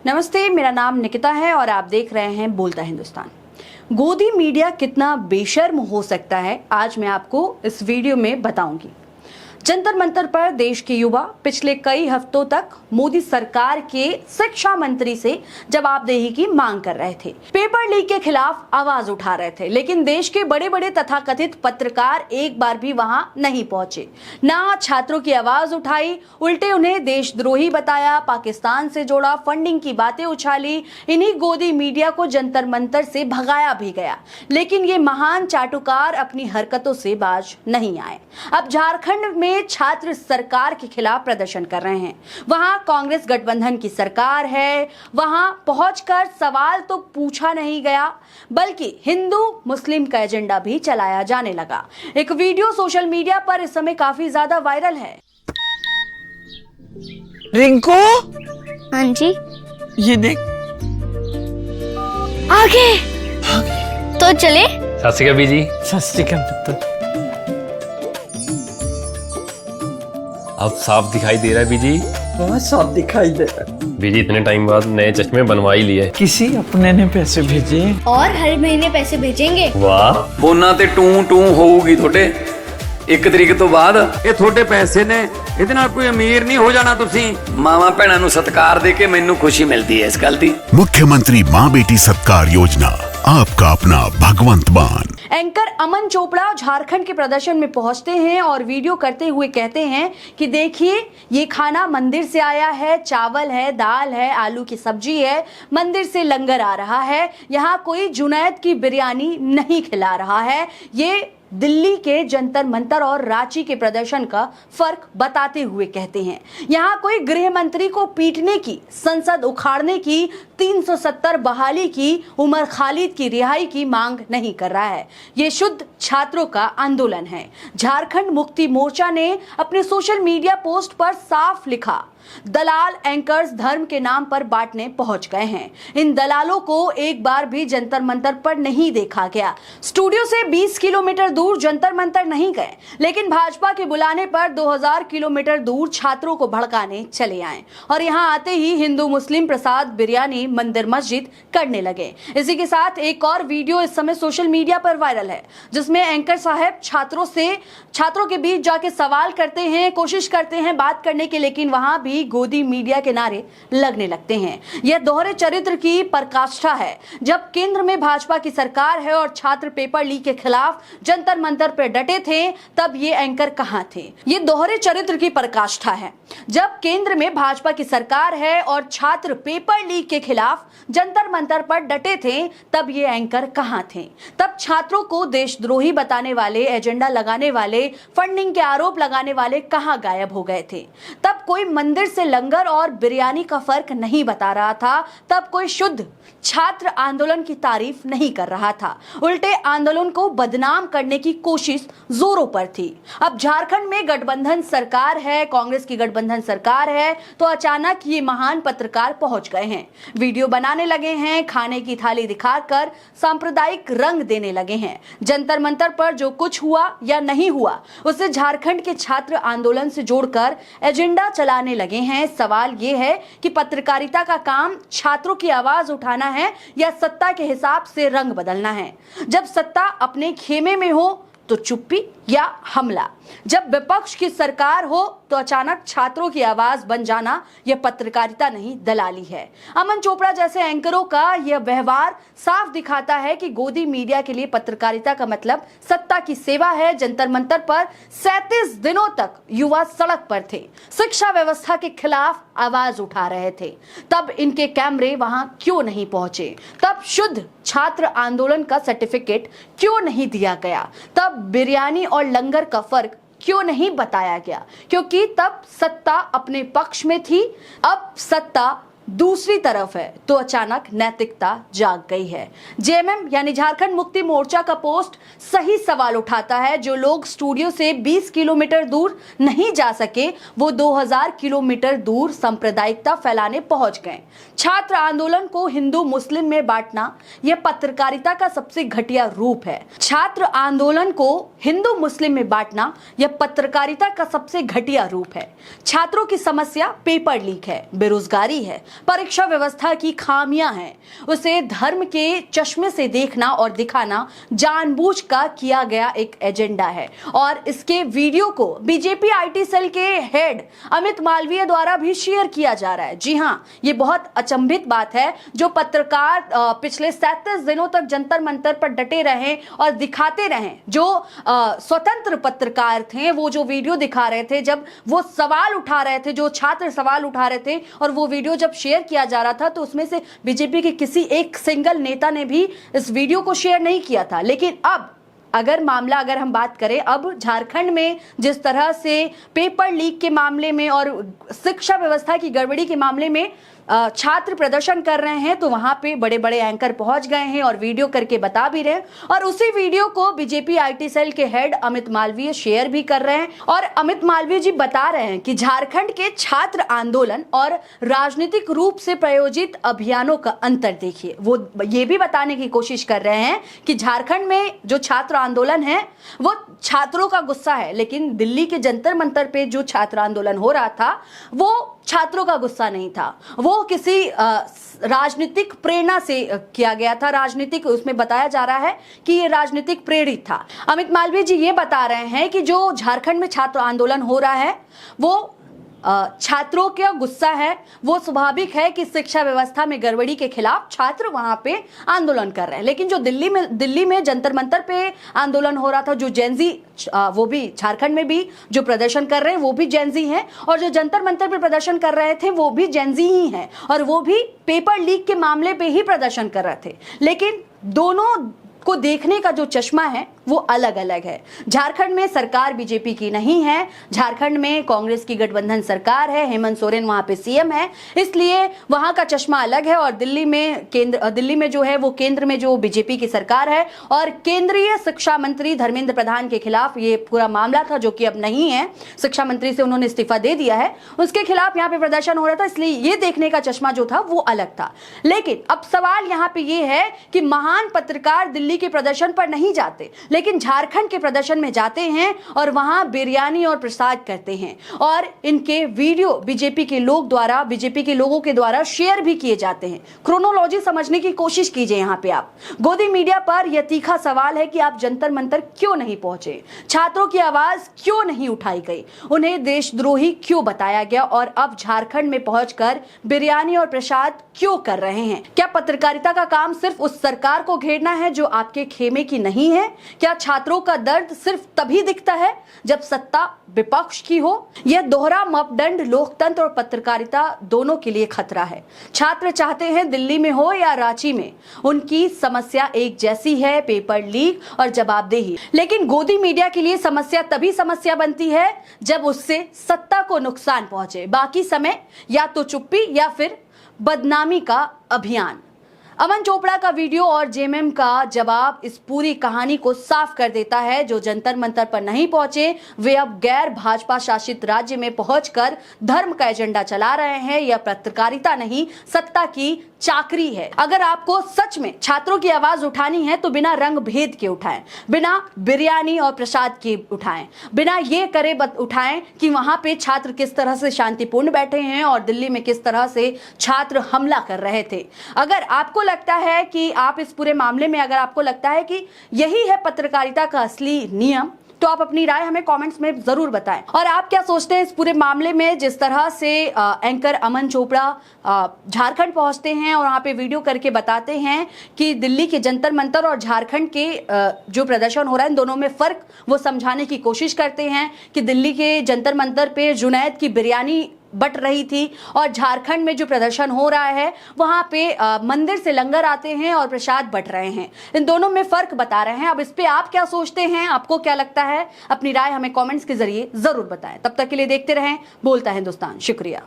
नमस्ते, मेरा नाम निकिता है और आप देख रहे हैं बोलता हिंदुस्तान। गोदी मीडिया कितना बेशर्म हो सकता है, आज मैं आपको इस वीडियो में बताऊंगी। जंतर मंतर पर देश के युवा पिछले कई हफ्तों तक मोदी सरकार के शिक्षा मंत्री से जवाबदेही की मांग कर रहे थे, पेपर लीक के खिलाफ आवाज उठा रहे थे, लेकिन देश के बड़े बड़े तथाकथित पत्रकार एक बार भी वहां नहीं पहुंचे, ना छात्रों की आवाज उठाई, उल्टे उन्हें देशद्रोही बताया, पाकिस्तान से जोड़ा, फंडिंग की बातें उछाली। इन्हीं गोदी मीडिया को जंतर मंतर से भगाया भी गया, लेकिन ये महान चाटुकार अपनी हरकतों से बाज नहीं आए। अब झारखंड में छात्र सरकार के खिलाफ प्रदर्शन कर रहे हैं। वहां कांग्रेस गठबंधन की सरकार है, वहां पहुंचकर सवाल तो पूछा नहीं गया, बल्कि हिंदू मुस्लिम का एजेंडा भी चलाया जाने लगा। एक वीडियो सोशल मीडिया पर इस समय काफी ज्यादा वायरल है। रिंकू, हाँ जी, ये देख आगे तो चले। सत श्री अकाल बीजी। सत श्री अकाल पुत्र। अब साफ दिखाई दे रहा है बीजी। बहुत साफ दिखाई दे रहा है। बीजी इतने टाइम बाद नए चश्मे बनवा ही लिए। किसी अपने ने पैसे भेजे और हर महीने पैसे भेजेंगे। वाह, ਫੋਨਾਂ ਤੇ ਟੂ ਟੂ ਹੋਊਗੀ ਤੁਹਾਡੇ 1 ਤਰੀਕ ਤੋਂ ਬਾਅਦ। ਇਹ ਤੁਹਾਡੇ ਪੈਸੇ ਨੇ, ਇਹਦੇ ਨਾਲ ਕੋਈ ਅਮੀਰ ਨਹੀਂ ਹੋ ਜਾਣਾ ਤੁਸੀਂ। ਮਾਵਾਂ ਭੈਣਾਂ ਨੂੰ ਸਤਿਕਾਰ ਦੇ ਕੇ ਮੈਨੂੰ ਖੁਸ਼ੀ ਮਿਲਦੀ ਹੈ ਇਸ ਗੱਲ ਦੀ। मुख्यमंत्री माँ बेटी सत्कार योजना, आपका अपना भगवंत मान। एंकर अमन चोपड़ा झारखंड के प्रदर्शन में पहुंचते हैं और वीडियो करते हुए कहते हैं कि देखिए, ये खाना मंदिर से आया है, चावल है, दाल है, आलू की सब्जी है, मंदिर से लंगर आ रहा है, यहाँ कोई जुनैद की बिरयानी नहीं खिला रहा है। ये दिल्ली के जंतर मंतर और रांची के प्रदर्शन का फर्क बताते हुए कहते हैं, यहाँ कोई गृह मंत्री को पीटने की, संसद उखाड़ने की, 370 बहाली की, उमर खालिद की रिहाई की मांग नहीं कर रहा है। ये शुद्ध छात्रों का आंदोलन है। झारखंड मुक्ति मोर्चा ने अपने सोशल मीडिया पोस्ट पर साफ लिखा, दलाल एंकर्स धर्म के नाम पर बांटने पहुंच गए हैं। इन दलालों को एक बार भी जंतर मंतर पर नहीं देखा गया। स्टूडियो से 20 किलोमीटर दूर जंतर मंतर नहीं गए, लेकिन भाजपा के बुलाने पर 2000 किलोमीटर दूर छात्रों को भड़काने चले आए और यहां आते ही हिंदू मुस्लिम प्रसाद बिरयानी मंदिर मस्जिद करने लगे। इसी के साथ एक और वीडियो इस समय सोशल मीडिया पर वायरल है, जिसमें एंकर साहब छात्रों के बीच जाके सवाल करते हैं, कोशिश करते हैं बात करने की, लेकिन वहां भी गोदी मीडिया के नारे लगने लगते हैं। यह दोहरे चरित्र की पराकाष्ठा है। जब केंद्र में भाजपा की सरकार है और छात्र पेपर लीक के खिलाफ जंतर मंतर पर डटे थे, तब ये एंकर कहां थे? ये दोहरे चरित्र की पराकाष्ठा है। जब केंद्र में भाजपा की सरकार है और छात्र पेपर लीक के खिलाफ जंतर मंतर पर डटे थे, तब ये एंकर कहां थे? तब छात्रों को देशद्रोही बताने वाले, एजेंडा लगाने वाले, फंडिंग के आरोप लगाने वाले कहां गायब हो गए थे? तब कोई मंदिर से लंगर और बिरयानी का फर्क नहीं बता रहा था, तब कोई शुद्ध छात्र आंदोलन की तारीफ नहीं कर रहा था, उल्टे आंदोलन को बदनाम करने की कोशिश जोरों पर थी। अब झारखंड में गठबंधन सरकार है, कांग्रेस की गठबंधन सरकार है, तो अचानक ये महान पत्रकार पहुंच गए हैं, वीडियो बनाने लगे हैं, खाने की थाली दिखाकर सांप्रदायिक रंग देने लगे हैं। जंतर मंतर पर जो कुछ हुआ या नहीं हुआ, उसे झारखंड के छात्र आंदोलन से जोड़कर एजेंडा चलाने लगे हैं। सवाल ये है कि पत्रकारिता का काम छात्रों की आवाज उठाना है या सत्ता के हिसाब से रंग बदलना है? जब सत्ता अपने खेमे में हो तो चुप्पी या हमला, जब विपक्ष की सरकार हो तो अचानक छात्रों की आवाज बन जाना, यह पत्रकारिता नहीं दलाली है। अमन चोपड़ा जैसे एंकरों का यह व्यवहार साफ दिखाता है कि गोदी मीडिया के लिए पत्रकारिता का मतलब सत्ता की सेवा है। जंतर मंतर पर 37 दिनों तक युवा सड़क पर थे, शिक्षा व्यवस्था के खिलाफ आवाज उठा रहे थे, तब इनके कैमरे वहां क्यों नहीं पहुंचे? तब शुद्ध छात्र आंदोलन का सर्टिफिकेट क्यों नहीं दिया गया? तब बिरयानी और लंगर का फर्क क्यों नहीं बताया गया? क्योंकि तब सत्ता अपने पक्ष में थी, अब सत्ता दूसरी तरफ है तो अचानक नैतिकता जाग गई है। जेएमएम यानी झारखंड मुक्ति मोर्चा का पोस्ट सही सवाल उठाता है। जो लोग स्टूडियो से 20 किलोमीटर दूर नहीं जा सके, वो 2000 किलोमीटर दूर सांप्रदायिकता फैलाने पहुंच गए। छात्र आंदोलन को हिंदू मुस्लिम में बांटना यह पत्रकारिता का सबसे घटिया रूप है। छात्र आंदोलन को हिंदू मुस्लिम में बांटना यह पत्रकारिता का सबसे घटिया रूप है। छात्रों की समस्या पेपर लीक है, बेरोजगारी है, परीक्षा व्यवस्था की खामियां हैं, उसे धर्म के चश्मे से देखना और दिखाना जानबूझकर किया गया एक एजेंडा है। और इसके वीडियो को बीजेपी आईटी सेल के हेड अमित मालवीय द्वारा भी शेयर किया जा रहा है। जी हां, ये बहुत अचंभित बात है। जो पत्रकार पिछले 37 दिनों तक जंतर मंतर पर डटे रहे और दिखाते रहे, जो स्वतंत्र पत्रकार थे, वो जो वीडियो दिखा रहे थे, जब वो सवाल उठा रहे थे, जो छात्र सवाल उठा रहे थे और वो वीडियो जब शेयर किया जा रहा था, तो उसमें से बीजेपी के किसी एक सिंगल नेता ने भी इस वीडियो को शेयर नहीं किया था। लेकिन अब अगर हम बात करें, अब झारखंड में जिस तरह से पेपर लीक के मामले में और शिक्षा व्यवस्था की गड़बड़ी के मामले में छात्र प्रदर्शन कर रहे हैं, तो वहां पे बड़े बड़े एंकर पहुंच गए हैं और वीडियो करके बता भी रहे हैं। और उसी वीडियो को बीजेपी आईटी सेल के हेड अमित मालवीय शेयर भी कर रहे हैं। और अमित मालवीय जी बता रहे हैं कि झारखंड के छात्र आंदोलन और राजनीतिक रूप से प्रायोजित अभियानों का अंतर देखिए। वो ये भी बताने की कोशिश कर रहे हैं कि झारखंड में जो छात्र आंदोलन है वो छात्रों का गुस्सा है, लेकिन दिल्ली के जंतर मंतर पे जो छात्र आंदोलन हो रहा था वो छात्रों का गुस्सा नहीं था, वो किसी राजनीतिक प्रेरणा से किया गया था। राजनीतिक, उसमें बताया जा रहा है कि ये राजनीतिक प्रेरित था। अमित मालवीय जी ये बता रहे हैं कि जो झारखंड में छात्र आंदोलन हो रहा है वो छात्रों का गुस्सा है। वो स्वाभाविक है कि शिक्षा व्यवस्था में गड़बड़ी के खिलाफ छात्र वहां पे आंदोलन कर रहे हैं। लेकिन जो दिल्ली में जंतर मंतर पे आंदोलन हो रहा था, जो जेनजी, वो भी झारखंड में भी जो प्रदर्शन कर रहे हैं वो भी जेनजी हैं, और जो जंतर मंतर पे प्रदर्शन कर रहे थे वो भी जेनजी ही हैं, और वो भी पेपर लीक के मामले पे ही प्रदर्शन कर रहे थे। लेकिन दोनों को देखने का जो चश्मा है वो अलग अलग है। झारखंड में सरकार बीजेपी की नहीं है, झारखंड में कांग्रेस की गठबंधन सरकार है, हेमंत सोरेन वहां पे सीएम है, इसलिए वहां का चश्मा अलग है। और दिल्ली में जो है वो केंद्र में जो बीजेपी की सरकार है, और केंद्रीय शिक्षा मंत्री धर्मेंद्र प्रधान के खिलाफ ये पूरा मामला था, जो कि अब नहीं है, शिक्षा मंत्री से उन्होंने इस्तीफा दे दिया है, उसके खिलाफ यहाँ पे प्रदर्शन हो रहा था, इसलिए ये देखने का चश्मा जो था वो अलग था। लेकिन अब सवाल यहाँ पे ये है कि महान पत्रकार दिल्ली के प्रदर्शन पर नहीं जाते, लेकिन झारखंड के प्रदर्शन में जाते हैं और वहां बिरयानी और प्रसाद करते हैं, और इनके वीडियो बीजेपी के लोगों के द्वारा शेयर भी किए जाते हैं। क्रोनोलॉजी समझने की कोशिश कीजिए। यहाँ पे आप गोदी मीडिया पर यह तीखा सवाल है कि आप जंतर मंतर क्यों नहीं पहुंचे, छात्रों की आवाज क्यों नहीं उठाई गई, उन्हें देशद्रोही क्यों बताया गया, और अब झारखंड में पहुंचकर बिरयानी और प्रसाद क्यों कर रहे हैं? क्या पत्रकारिता का काम सिर्फ उस सरकार को घेरना है जो आपके खेमे की नहीं है? क्या छात्रों का दर्द सिर्फ तभी दिखता है जब सत्ता विपक्ष की हो? यह दोहरा मापदंड लोकतंत्र और पत्रकारिता दोनों के लिए खतरा है। छात्र चाहते हैं दिल्ली में हो या रांची में, उनकी समस्या एक जैसी है, पेपर लीक और जवाबदेही। लेकिन गोदी मीडिया के लिए समस्या तभी समस्या बनती है जब उससे सत्ता को नुकसान पहुंचे, बाकी समय या तो चुप्पी या फिर बदनामी का अभियान। अमन चोपड़ा का वीडियो और जेएमएम का जवाब इस पूरी कहानी को साफ कर देता है। जो जंतर मंतर पर नहीं पहुंचे वे अब गैर भाजपा शासित राज्य में पहुंचकर धर्म का एजेंडा चला रहे हैं। यह पत्रकारिता नहीं, सत्ता की चाकरी है। अगर आपको सच में छात्रों की आवाज उठानी है तो बिना रंग भेद के उठाएं, बिना बिरयानी और प्रसाद के उठाएं, बिना ये करे उठाएं कि वहां पे छात्र किस तरह से शांतिपूर्ण बैठे हैं और दिल्ली में किस तरह से छात्र हमला कर रहे थे। अगर आपको लगता है कि आप इस पूरे मामले में, अगर आपको लगता है कि यही है पत्रकारिता का असली नियम, तो आप अपनी राय हमें कमेंट्स में जरूर बताएं। और आप क्या सोचते हैं इस पूरे मामले में? जिस तरह से एंकर अमन चोपड़ा झारखंड पहुंचते हैं और वहां पे वीडियो करके बताते हैं कि दिल्ली के जंतर मंतर और झारखंड के जो प्रदर्शन हो रहा है, इन दोनों में फर्क वो समझाने की कोशिश करते हैं कि दिल्ली के जंतर मंतर पे जुनैद की बिरयानी बट रही थी और झारखंड में जो प्रदर्शन हो रहा है वहां पे मंदिर से लंगर आते हैं और प्रसाद बट रहे हैं। इन दोनों में फर्क बता रहे हैं। अब इस पे आप क्या सोचते हैं, आपको क्या लगता है? अपनी राय हमें कमेंट्स के जरिए जरूर बताएं। तब तक के लिए देखते रहें बोलता हिंदुस्तान। शुक्रिया।